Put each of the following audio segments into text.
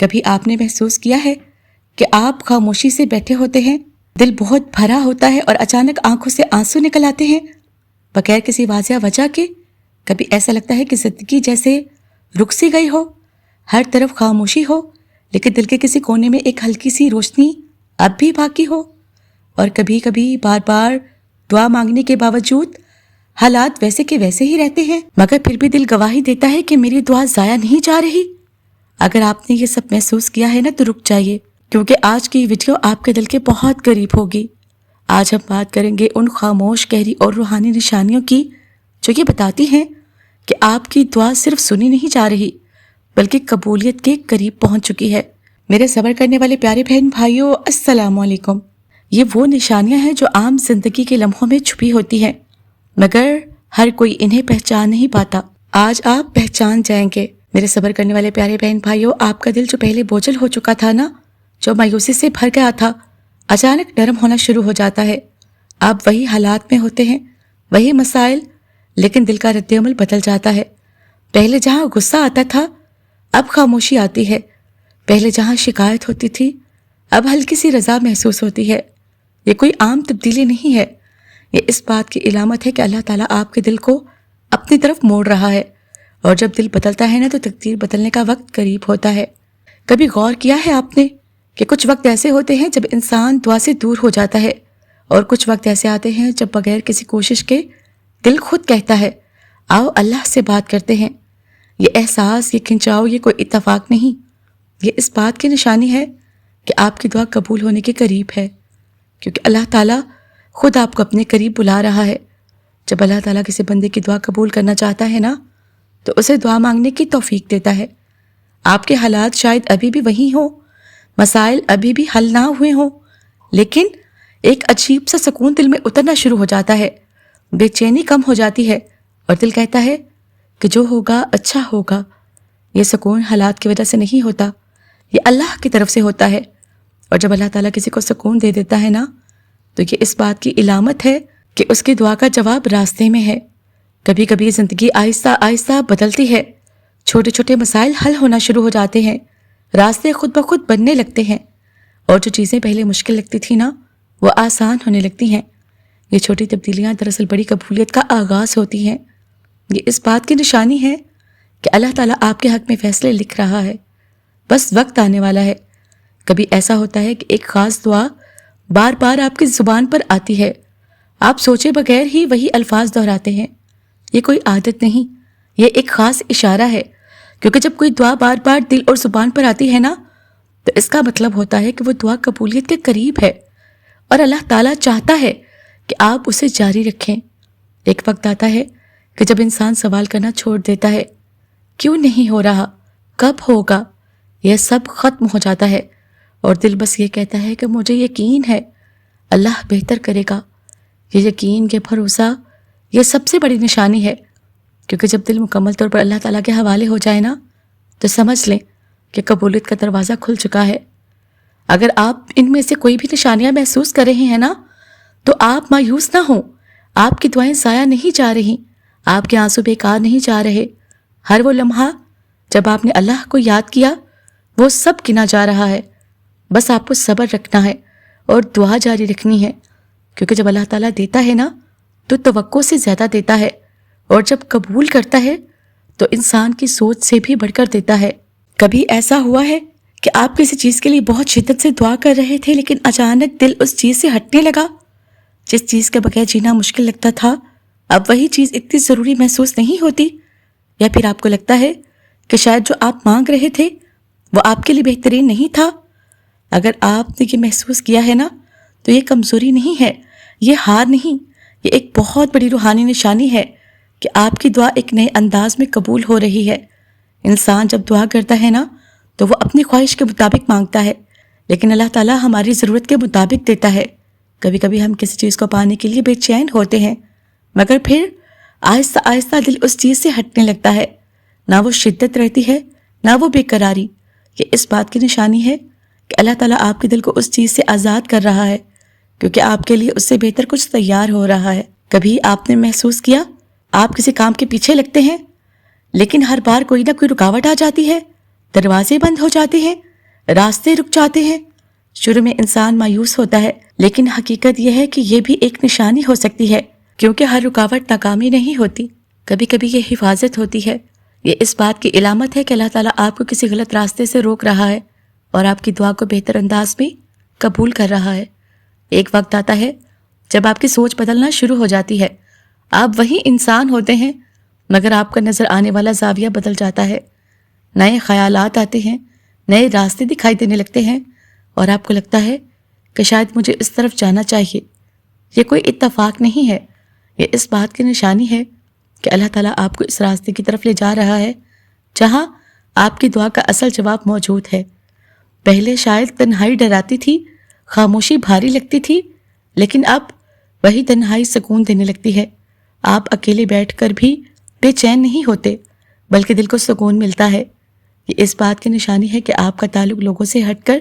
کبھی آپ نے محسوس کیا ہے کہ آپ خاموشی سے بیٹھے ہوتے ہیں، دل بہت بھرا ہوتا ہے اور اچانک آنکھوں سے آنسو نکل آتے ہیں بغیر کسی واضح وجہ کے؟ کبھی ایسا لگتا ہے کہ زندگی جیسے رک سی گئی ہو، ہر طرف خاموشی ہو، لیکن دل کے کسی کونے میں ایک ہلکی سی روشنی اب بھی باقی ہو؟ اور کبھی کبھی بار بار دعا مانگنے کے باوجود حالات ویسے کے ویسے ہی رہتے ہیں، مگر پھر بھی دل گواہی دیتا ہے کہ میری دعا ضائع نہیں جا رہی۔ اگر آپ نے یہ سب محسوس کیا ہے نا تو رک جائیے، کیونکہ آج کی ویڈیو آپ کے دل کے بہت قریب ہوگی۔ آج ہم بات کریں گے ان خاموش، گہری اور روحانی نشانیوں کی جو یہ بتاتی ہیں کہ آپ کی دعا صرف سنی نہیں جا رہی بلکہ قبولیت کے قریب پہنچ چکی ہے۔ میرے صبر کرنے والے پیارے بہن بھائیوں، السلام علیکم۔ یہ وہ نشانیاں ہیں جو عام زندگی کے لمحوں میں چھپی ہوتی ہیں، مگر ہر کوئی انہیں پہچان نہیں پاتا۔ آج آپ پہچان جائیں گے۔ میرے صبر کرنے والے پیارے بہن بھائیوں، آپ کا دل جو پہلے بوجھل ہو چکا تھا نا، جو مایوسی سے بھر گیا تھا، اچانک نرم ہونا شروع ہو جاتا ہے۔ آپ وہی حالات میں ہوتے ہیں، وہی مسائل، لیکن دل کا رد عمل بدل جاتا ہے۔ پہلے جہاں غصہ آتا تھا اب خاموشی آتی ہے، پہلے جہاں شکایت ہوتی تھی اب ہلکی سی رضا محسوس ہوتی ہے۔ یہ کوئی عام تبدیلی نہیں ہے، یہ اس بات کی علامت ہے کہ اللہ تعالیٰ آپ کے دل کو اپنی طرف موڑ رہا ہے، اور جب دل بدلتا ہے نا تو تقدیر بدلنے کا وقت قریب ہوتا ہے۔ کبھی غور کیا ہے آپ نے کہ کچھ وقت ایسے ہوتے ہیں جب انسان دعا سے دور ہو جاتا ہے، اور کچھ وقت ایسے آتے ہیں جب بغیر کسی کوشش کے دل خود کہتا ہے آؤ اللہ سے بات کرتے ہیں۔ یہ احساس، یہ کھنچاؤ، یہ کوئی اتفاق نہیں، یہ اس بات کی نشانی ہے کہ آپ کی دعا قبول ہونے کے قریب ہے، کیونکہ اللہ تعالیٰ خود آپ کو اپنے قریب بلا رہا ہے۔ جب اللہ تعالیٰ کسی بندے کی دعا قبول کرنا چاہتا ہے نا تو اسے دعا مانگنے کی توفیق دیتا ہے۔ آپ کے حالات شاید ابھی بھی وہی ہوں، مسائل ابھی بھی حل نہ ہوئے ہوں، لیکن ایک عجیب سا سکون دل میں اترنا شروع ہو جاتا ہے، بے چینی کم ہو جاتی ہے، اور دل کہتا ہے کہ جو ہوگا اچھا ہوگا۔ یہ سکون حالات کی وجہ سے نہیں ہوتا، یہ اللہ کی طرف سے ہوتا ہے، اور جب اللہ تعالیٰ کسی کو سکون دے دیتا ہے نا تو یہ اس بات کی علامت ہے کہ اس کی دعا کا جواب راستے میں ہے۔ کبھی کبھی زندگی آہستہ آہستہ بدلتی ہے، چھوٹے چھوٹے مسائل حل ہونا شروع ہو جاتے ہیں، راستے خود بخود بننے لگتے ہیں، اور جو چیزیں پہلے مشکل لگتی تھی نا وہ آسان ہونے لگتی ہیں۔ یہ چھوٹی تبدیلیاں دراصل بڑی قبولیت کا آغاز ہوتی ہیں۔ یہ اس بات کی نشانی ہے کہ اللہ تعالیٰ آپ کے حق میں فیصلے لکھ رہا ہے، بس وقت آنے والا ہے۔ کبھی ایسا ہوتا ہے کہ ایک خاص دعا بار بار آپ کی زبان پر آتی ہے، آپ سوچے بغیر ہی وہی الفاظ دہراتے ہیں۔ یہ کوئی عادت نہیں، یہ ایک خاص اشارہ ہے، کیونکہ جب کوئی دعا بار بار دل اور زبان پر آتی ہے نا تو اس کا مطلب ہوتا ہے کہ وہ دعا قبولیت کے قریب ہے، اور اللہ تعالیٰ چاہتا ہے کہ آپ اسے جاری رکھیں۔ ایک وقت آتا ہے کہ جب انسان سوال کرنا چھوڑ دیتا ہے، کیوں نہیں ہو رہا، کب ہوگا، یہ سب ختم ہو جاتا ہے، اور دل بس یہ کہتا ہے کہ مجھے یقین ہے اللہ بہتر کرے گا۔ یہ یقین، یہ بھروسہ، یہ سب سے بڑی نشانی ہے، کیونکہ جب دل مکمل طور پر اللہ تعالیٰ کے حوالے ہو جائے نا تو سمجھ لیں کہ قبولیت کا دروازہ کھل چکا ہے۔ اگر آپ ان میں سے کوئی بھی نشانیاں محسوس کر رہے ہیں نا تو آپ مایوس نہ ہوں، آپ کی دعائیں ضائع نہیں جا رہی، آپ کے آنسو بیکار نہیں جا رہے۔ ہر وہ لمحہ جب آپ نے اللہ کو یاد کیا وہ سب گنا جا رہا ہے، بس آپ کو صبر رکھنا ہے اور دعا جاری رکھنی ہے، کیونکہ جب اللہ تعالیٰ دیتا ہے نا تو توقع سے زیادہ دیتا ہے، اور جب قبول کرتا ہے تو انسان کی سوچ سے بھی بڑھ کر دیتا ہے۔ کبھی ایسا ہوا ہے کہ آپ کسی چیز کے لیے بہت شدت سے دعا کر رہے تھے لیکن اچانک دل اس چیز سے ہٹنے لگا؟ جس چیز کے بغیر جینا مشکل لگتا تھا اب وہی چیز اتنی ضروری محسوس نہیں ہوتی؟ یا پھر آپ کو لگتا ہے کہ شاید جو آپ مانگ رہے تھے وہ آپ کے لیے بہترین نہیں تھا؟ اگر آپ نے یہ محسوس کیا ہے نا تو یہ کمزوری نہیں ہے، یہ ہار نہیں، یہ ایک بہت بڑی روحانی نشانی ہے کہ آپ کی دعا ایک نئے انداز میں قبول ہو رہی ہے۔ انسان جب دعا کرتا ہے نا تو وہ اپنی خواہش کے مطابق مانگتا ہے، لیکن اللہ تعالیٰ ہماری ضرورت کے مطابق دیتا ہے۔ کبھی کبھی ہم کسی چیز کو پانے کے لیے بے چین ہوتے ہیں، مگر پھر آہستہ آہستہ دل اس چیز سے ہٹنے لگتا ہے، نہ وہ شدت رہتی ہے نہ وہ بے قراری۔ یہ اس بات کی نشانی ہے کہ اللہ تعالیٰ آپ کے دل کو اس چیز سے آزاد کر رہا ہے، کیونکہ آپ کے لیے اس سے بہتر کچھ تیار ہو رہا ہے۔ کبھی آپ نے محسوس کیا آپ کسی کام کے پیچھے لگتے ہیں لیکن ہر بار کوئی نہ کوئی رکاوٹ آ جاتی ہے، دروازے بند ہو جاتے ہیں، راستے رک جاتے ہیں۔ شروع میں انسان مایوس ہوتا ہے، لیکن حقیقت یہ ہے کہ یہ بھی ایک نشانی ہو سکتی ہے، کیونکہ ہر رکاوٹ ناکامی نہیں ہوتی، کبھی کبھی یہ حفاظت ہوتی ہے۔ یہ اس بات کی علامت ہے کہ اللہ تعالیٰ آپ کو کسی غلط راستے سے روک رہا ہے اور آپ کی دعا کو بہتر انداز میں قبول کر رہا ہے۔ ایک وقت آتا ہے جب آپ کی سوچ بدلنا شروع ہو جاتی ہے۔ آپ وہی انسان ہوتے ہیں، مگر آپ کا نظر آنے والا زاویہ بدل جاتا ہے۔ نئے خیالات آتے ہیں، نئے راستے دکھائی دینے لگتے ہیں، اور آپ کو لگتا ہے کہ شاید مجھے اس طرف جانا چاہیے۔ یہ کوئی اتفاق نہیں ہے، یہ اس بات کی نشانی ہے کہ اللہ تعالیٰ آپ کو اس راستے کی طرف لے جا رہا ہے جہاں آپ کی دعا کا اصل جواب موجود ہے۔ پہلے شاید تنہائی ڈراتی تھی، خاموشی بھاری لگتی تھی، لیکن اب وہی تنہائی سکون دینے لگتی ہے۔ آپ اکیلے بیٹھ کر بھی بے چین نہیں ہوتے، بلکہ دل کو سکون ملتا ہے۔ یہ اس بات کی نشانی ہے کہ آپ کا تعلق لوگوں سے ہٹ کر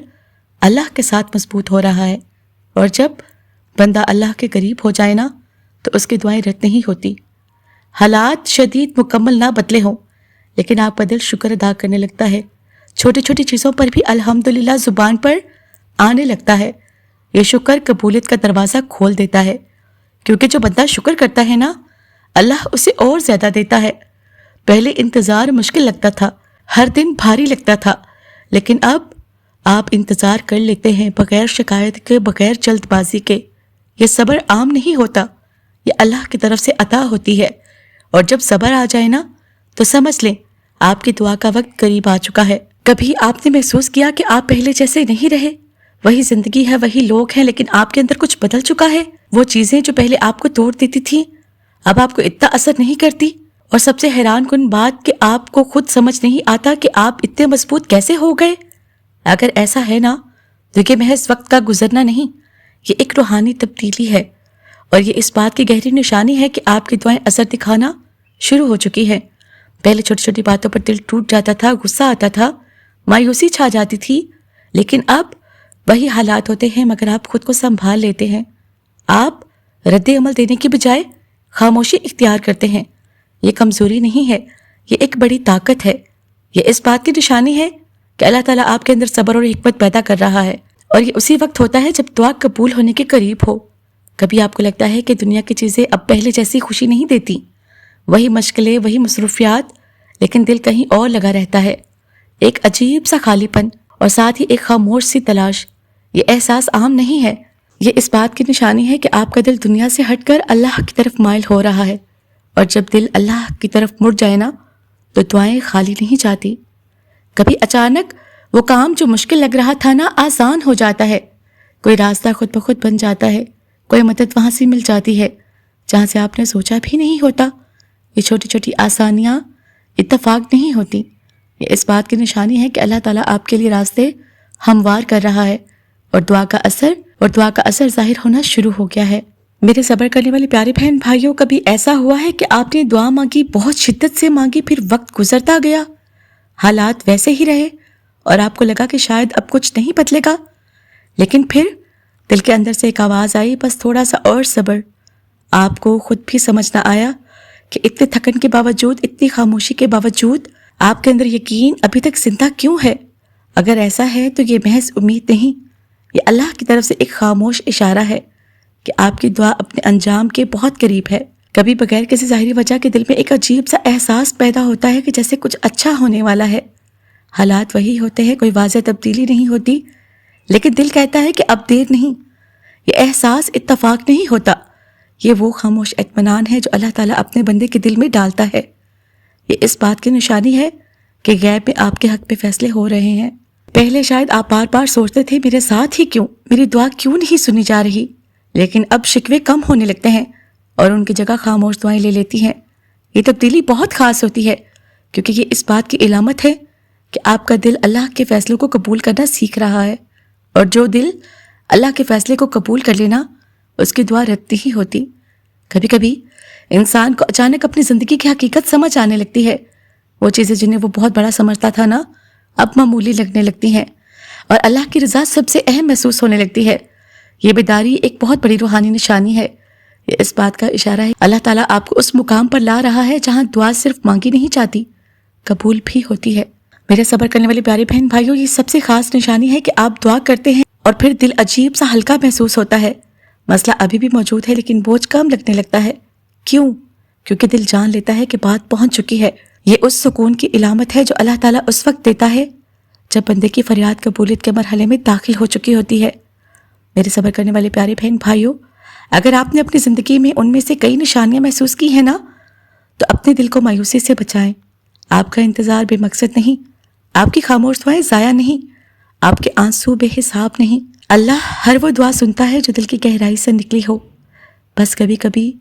اللہ کے ساتھ مضبوط ہو رہا ہے، اور جب بندہ اللہ کے قریب ہو جائے نا تو اس کی دعائیں رد نہیں ہوتی۔ حالات شدید مکمل نہ بدلے ہوں، لیکن آپ کا دل شکر ادا کرنے لگتا ہے۔ چھوٹی چھوٹی چیزوں پر بھی الحمدللہ زبان پر آنے لگتا ہے۔ یہ شکر قبولیت کا دروازہ کھول دیتا ہے، کیونکہ جو بندہ شکر کرتا ہے نا، اللہ اسے اور زیادہ دیتا ہے۔ پہلے انتظار مشکل لگتا تھا، ہر دن بھاری لگتا تھا، لیکن اب آپ انتظار کر لیتے ہیں بغیر شکایت کے، بغیر جلد بازی کے۔ یہ صبر عام نہیں ہوتا، یہ اللہ کی طرف سے عطا ہوتی ہے، اور جب صبر آ جائے نا تو سمجھ لیں آپ کی دعا کا وقت قریب آ چکا ہے۔ کبھی آپ نے محسوس کیا کہ آپ پہلے جیسے نہیں رہے؟ وہی زندگی ہے، وہی لوگ ہیں، لیکن آپ کے اندر کچھ بدل چکا ہے۔ وہ چیزیں جو پہلے آپ کو توڑ دیتی تھیں اب آپ کو اتنا اثر نہیں کرتی، اور سب سے حیران کن بات کہ آپ کو خود سمجھ نہیں آتا کہ آپ اتنے مضبوط کیسے ہو گئے۔ اگر ایسا ہے نا تو یہ محض وقت کا گزرنا نہیں، یہ ایک روحانی تبدیلی ہے، اور یہ اس بات کی گہری نشانی ہے کہ آپ کی دعائیں اثر دکھانا شروع ہو چکی ہیں۔ پہلے چھوٹی چھوٹی باتوں پر دل ٹوٹ جاتا تھا، غصہ آتا تھا، مایوسی چھا جاتی تھی، لیکن اب وہی حالات ہوتے ہیں مگر آپ خود کو سنبھال لیتے ہیں۔ آپ رد عمل دینے کی بجائے خاموشی اختیار کرتے ہیں۔ یہ کمزوری نہیں ہے، یہ ایک بڑی طاقت ہے۔ یہ اس بات کی نشانی ہے کہ اللہ تعالیٰ آپ کے اندر صبر اور حکمت پیدا کر رہا ہے، اور یہ اسی وقت ہوتا ہے جب دعا قبول ہونے کے قریب ہو۔ کبھی آپ کو لگتا ہے کہ دنیا کی چیزیں اب پہلے جیسی خوشی نہیں دیتی، وہی مشکلیں، وہی مصروفیات، لیکن دل کہیں اور لگا رہتا ہے، ایک عجیب سا خالی پن، اور ساتھ ہی ایک خاموش سی تلاش۔ یہ احساس عام نہیں ہے، یہ اس بات کی نشانی ہے کہ آپ کا دل دنیا سے ہٹ کر اللہ کی طرف مائل ہو رہا ہے، اور جب دل اللہ کی طرف مڑ جائے نا تو دعائیں خالی نہیں جاتی۔ کبھی اچانک وہ کام جو مشکل لگ رہا تھا نا آسان ہو جاتا ہے، کوئی راستہ خود بخود بن جاتا ہے، کوئی مدد وہاں سے مل جاتی ہے جہاں سے آپ نے سوچا بھی نہیں ہوتا۔ یہ چھوٹی چھوٹی آسانیاں اتفاق نہیں ہوتی، یہ اس بات کی نشانی ہے کہ اللہ تعالیٰ آپ کے لیے راستے ہموار کر رہا ہے، اور دعا کا اثر ظاہر ہونا شروع ہو گیا ہے۔ میرے صبر کرنے والے پیارے بہن بھائیوں، کبھی ایسا ہوا ہے کہ آپ نے دعا مانگی، بہت شدت سے مانگی، پھر وقت گزرتا گیا، حالات ویسے ہی رہے، اور آپ کو لگا کہ شاید اب کچھ نہیں بدلے گا، لیکن پھر دل کے اندر سے ایک آواز آئی، بس تھوڑا سا اور صبر۔ آپ کو خود بھی سمجھ نہ آیا کہ اتنے تھکن کے باوجود، اتنی خاموشی کے باوجود آپ کے اندر یقین ابھی تک زندہ کیوں ہے؟ اگر ایسا ہے تو یہ محض امید نہیں، یہ اللہ کی طرف سے ایک خاموش اشارہ ہے کہ آپ کی دعا اپنے انجام کے بہت قریب ہے۔ کبھی بغیر کسی ظاہری وجہ کے دل میں ایک عجیب سا احساس پیدا ہوتا ہے کہ جیسے کچھ اچھا ہونے والا ہے۔ حالات وہی ہوتے ہیں، کوئی واضح تبدیلی نہیں ہوتی، لیکن دل کہتا ہے کہ اب دیر نہیں۔ یہ احساس اتفاق نہیں ہوتا، یہ وہ خاموش اطمینان ہے جو اللہ تعالیٰ اپنے بندے کے دل میں ڈالتا ہے۔ یہ اس بات کی نشانی ہے کہ غیب میں آپ کے حق میں فیصلے ہو رہے ہیں۔ پہلے شاید آپ بار بار سوچتے تھے میرے ساتھ ہی کیوں، میری دعا کیوں نہیں سنی جا رہی، لیکن اب شکوے کم ہونے لگتے ہیں اور ان کی جگہ خاموش دعائیں لے لیتی ہیں۔ یہ تبدیلی بہت خاص ہوتی ہے، کیونکہ یہ اس بات کی علامت ہے کہ آپ کا دل اللہ کے فیصلوں کو قبول کرنا سیکھ رہا ہے، اور جو دل اللہ کے فیصلے کو قبول کر لینا اس کی دعا رد نہیں ہوتی۔ کبھی کبھی انسان کو اچانک اپنی زندگی کی حقیقت سمجھ آنے لگتی ہے، وہ چیزیں جنہیں وہ بہت بڑا سمجھتا تھا نا اب معمولی لگنے لگتی ہیں، اور اللہ کی رضا سب سے اہم محسوس ہونے لگتی ہے۔ یہ بیداری ایک بہت بڑی روحانی نشانی ہے، یہ اس بات کا اشارہ ہے اللہ تعالیٰ آپ کو اس مقام پر لا رہا ہے جہاں دعا صرف مانگی نہیں جاتی، قبول بھی ہوتی ہے۔ میرے صبر کرنے والی پیاری بہن بھائیوں، یہ سب سے خاص نشانی ہے کہ آپ دعا کرتے ہیں اور پھر دل عجیب سا ہلکا محسوس ہوتا ہے۔ مسئلہ ابھی بھی موجود ہے لیکن بوجھ کم لگنے لگتا ہے۔ کیوں؟ کیونکہ دل جان لیتا ہے کہ بات پہنچ چکی ہے۔ یہ اس سکون کی علامت ہے جو اللہ تعالیٰ اس وقت دیتا ہے جب بندے کی فریاد قبولیت کے مرحلے میں داخل ہو چکی ہوتی ہے۔ میرے صبر کرنے والے پیارے بہن بھائیوں، اگر آپ نے اپنی زندگی میں ان میں سے کئی نشانیاں محسوس کی ہیں نا، تو اپنے دل کو مایوسی سے بچائیں۔ آپ کا انتظار بے مقصد نہیں، آپ کی خاموش دعائیں ضائع نہیں، آپ کے آنسو بے حساب نہیں۔ اللہ ہر وہ دعا سنتا ہے جو دل کی گہرائی سے نکلی ہو، بس کبھی کبھی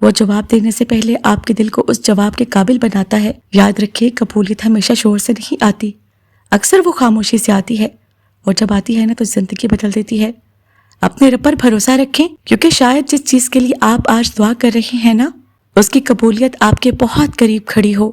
وہ جواب دینے سے پہلے آپ کے دل کو اس جواب کے قابل بناتا ہے۔ یاد رکھیے، قبولیت ہمیشہ شور سے نہیں آتی، اکثر وہ خاموشی سے آتی ہے، اور جب آتی ہے نا تو زندگی بدل دیتی ہے۔ اپنے رب پر بھروسہ رکھیں، کیونکہ شاید جس چیز کے لیے آپ آج دعا کر رہے ہیں نا، اس کی قبولیت آپ کے بہت قریب کھڑی ہو۔